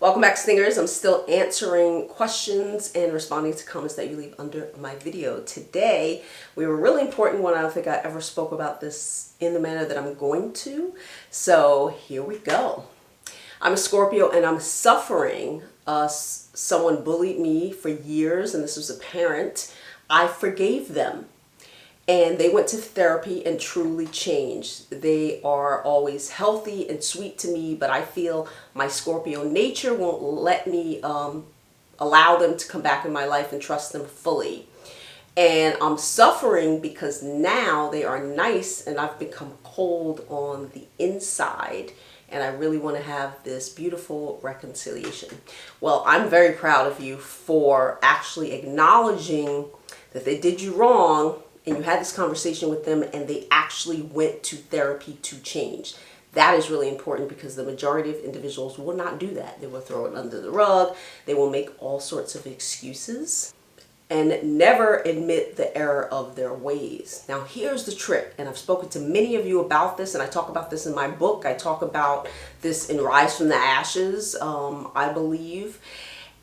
Welcome back, Stingers. I'm still answering questions and responding to comments that you leave under my video. Today, we have a really important one. I don't think I ever spoke about this in the manner that I'm going to. So here we go. I'm a Scorpio and I'm suffering. Someone bullied me for years, and this was a parent. I forgave them. And they went to therapy and truly changed. They are always healthy and sweet to me, but I feel my Scorpio nature won't let me allow them to come back in my life and trust them fully. And I'm suffering because now they are nice and I've become cold on the inside. And I really want to have this beautiful reconciliation. Well, I'm very proud of you for actually acknowledging that they did you wrong, and you had this conversation with them and they actually went to therapy to change. That is really important because the majority of individuals will not do that. They will throw it under the rug. They will make all sorts of excuses and never admit the error of their ways. Now, here's the trick, and I've spoken to many of you about this, and I talk about this in my book. I talk about this in Rise from the Ashes, I believe.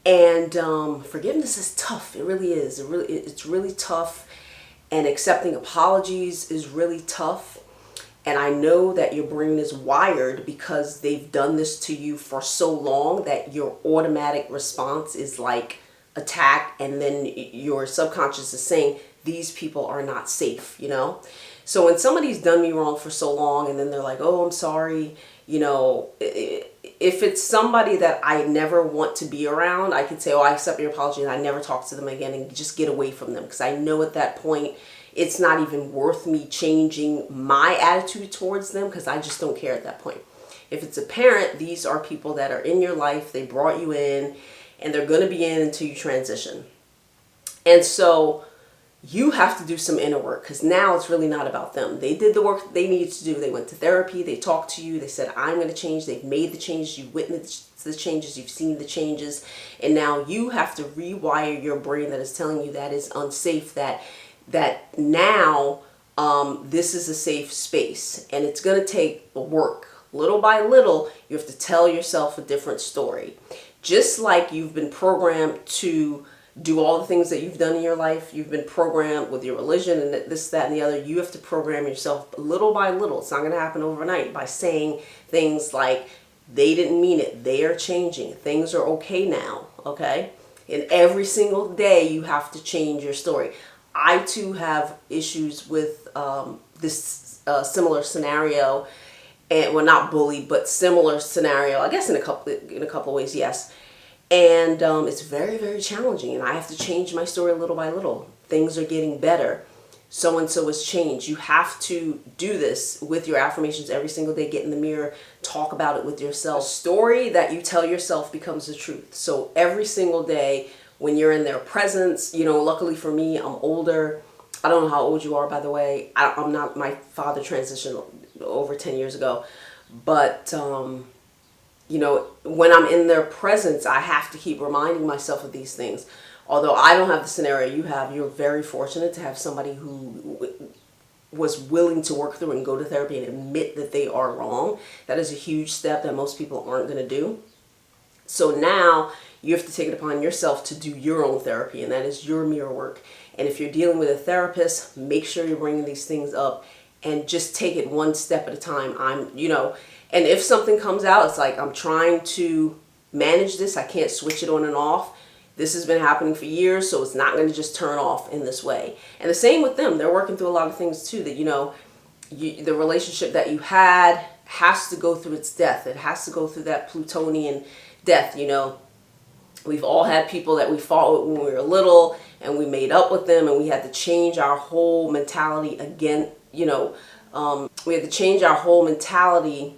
And forgiveness is tough. It really is. It's really tough. And accepting apologies is really tough. And I know that your brain is wired because they've done this to you for so long that your automatic response is like attack. And then your subconscious is saying, these people are not safe, you know? So when somebody's done me wrong for so long and then they're like, oh, I'm sorry, you know, if it's somebody that I never want to be around, I could say, oh, I accept your apology and I never talk to them again and just get away from them. Because I know at that point, it's not even worth me changing my attitude towards them because I just don't care at that point. If it's a parent, these are people that are in your life. They brought you in and they're going to be in until you transition. And so you have to do some inner work because now it's really not about them. They did the work they needed to do. They went to therapy. They talked to you. They said, I'm going to change. They've made the changes. You witnessed the changes. You've seen the changes. And now you have to rewire your brain that is telling you that is unsafe, that now this is a safe space. And it's going to take work. Little by little, you have to tell yourself a different story. Just like you've been programmed to do all the things that you've done in your life. You've been programmed with your religion and this, that, and the other. You have to program yourself little by little. It's not going to happen overnight by saying things like, they didn't mean it. They are changing. Things are okay now. Okay. And every single day you have to change your story. I too have issues with this similar scenario, and well, not bully, but similar scenario. I guess in a couple of ways, yes. And it's very, very challenging. And I have to change my story little by little. Things are getting better. So-and-so has changed. You have to do this with your affirmations every single day. Get in the mirror. Talk about it with yourself. The story that you tell yourself becomes the truth. So every single day when you're in their presence, you know, luckily for me, I'm older. I don't know how old you are, by the way. I'm not, my father transitioned over 10 years ago. But you know, when I'm in their presence, I have to keep reminding myself of these things. Although I don't have the scenario you have, you're very fortunate to have somebody who was willing to work through and go to therapy and admit that they are wrong. That is a huge step that most people aren't going to do. So now you have to take it upon yourself to do your own therapy, and that is your mirror work. And if you're dealing with a therapist, make sure you're bringing these things up and just take it one step at a time. And if something comes out, it's like, I'm trying to manage this. I can't switch it on and off. This has been happening for years, so it's not going to just turn off in this way. And the same with them. They're working through a lot of things too that, you know, the relationship that you had has to go through its death. It has to go through that Plutonian death, you know. We've all had people that we fought with when we were little and we made up with them and we had to change our whole mentality again, you know. We had to change our whole mentality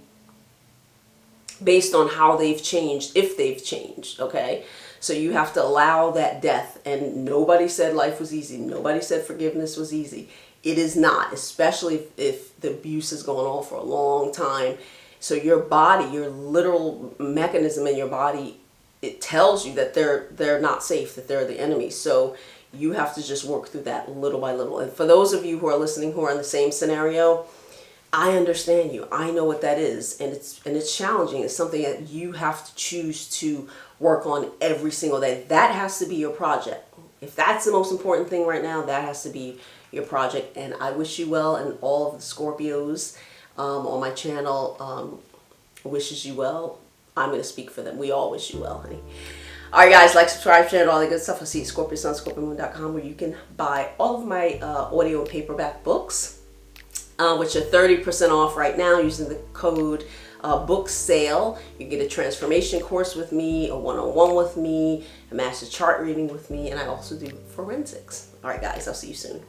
based on how they've changed, if they've changed, okay? So you have to allow that death. And nobody said life was easy. Nobody said forgiveness was easy. It is not, especially if the abuse is going on for a long time. So your body, your literal mechanism in your body, it tells you that they're not safe, that they're the enemy. So you have to just work through that little by little. And for those of you who are listening who are in the same scenario, I understand you. I know what that is, and it's challenging. It's something that you have to choose to work on every single day. That has to be your project. If that's the most important thing right now, that has to be your project. And I wish you well, and all of the Scorpios on my channel wishes you well. I'm going to speak for them. We all wish you well, honey. All right, guys, like, subscribe, share, and all that good stuff. I'll see you at ScorpioSunScorpioMoon.com, where you can buy all of my audio and paperback books, which are 30% off right now using the code book sale. You get a transformation course with me, a one-on-one with me, a master chart reading with me, and I also do forensics. All right, guys, I'll see you soon.